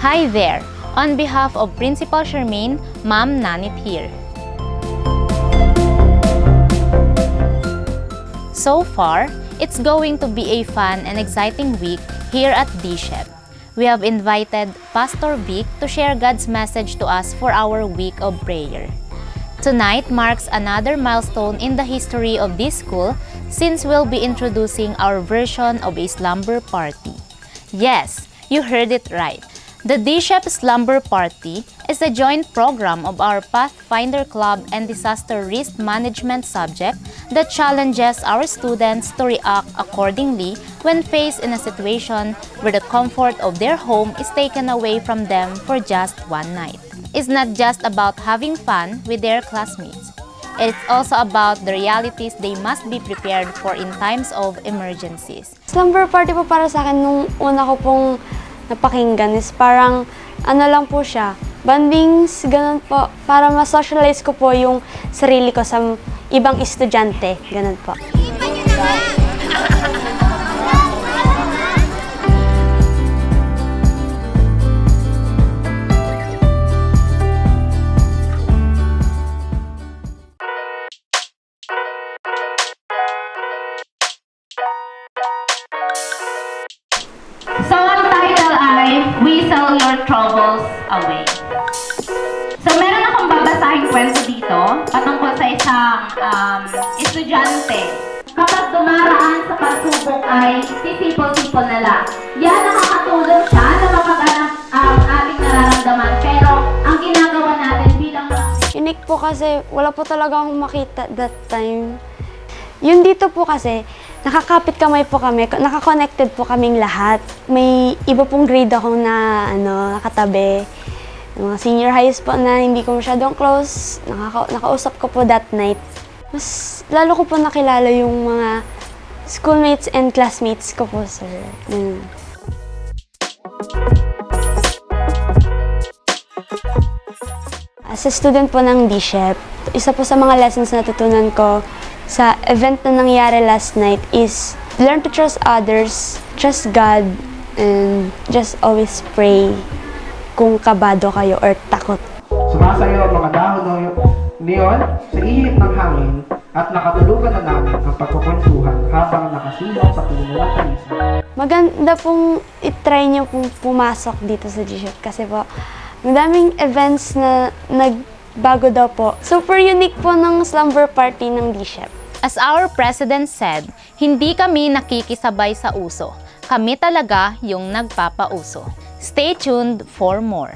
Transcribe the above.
Hi there! On behalf of Principal Charmaine, Ma'am Nanit here. So far, it's going to be a fun and exciting week here at DSHEP. We have invited Pastor Vic to share God's message to us for our week of prayer. Tonight marks another milestone in the history of this school since we'll be introducing our version of a slumber party. Yes, you heard it right. The DSHEP Slumber Party is a joint program of our Pathfinder Club and Disaster Risk Management subject that challenges our students to react accordingly when faced in a situation where the comfort of their home is taken away from them for just one night. It's not just about having fun with their classmates. It's also about the realities they must be prepared for in times of emergencies. Slumber party po para sa akin nung una ko pong napakinggan is parang ano lang po siya, bandings, ganun po, para ma-socialize ko po yung sarili ko sa ibang estudyante, ganun po. So ang title ay Whistle Your Troubles Away. So meron akong babasahing kwento dito patungkol sa isang estudyante. Kapag dumaraan sa pagsubok ay sisipol-sipol na lang. Yan nakakatulong siya na mapag-anak ang ating nararamdaman. Pero ang ginagawa natin bilang Unique po kasi wala po talaga akong makita that time. Yun dito po kasi, nakakapit kamay po kami, naka-connected po kaming lahat. May iba pong grade ako na nakatabi. Mga senior highs po na hindi ko masyadong close, nakausap ko po that night. Mas lalo ko po nakilala yung mga schoolmates and classmates ko po, sir. As a student po ng DSHEP, isa po sa mga lessons na natutunan ko sa event na nangyari last night is learn to trust others, trust God, and just always pray kung kabado kayo or takot. Sumasayaw ang mga dahon ng neon sa ihip ng hangin at nakatulugan na namin ang pagkukwentuhan habang nakasilong sa puno ng talisa. Maganda pong itry nyo pong pumasok dito sa DSHEP kasi po madaming events na nagbago daw po. Super unique po ng slumber party ng DSHEP. As our president said, hindi kami nakikisabay sa uso. Kami talaga yung nagpapauso. Stay tuned for more.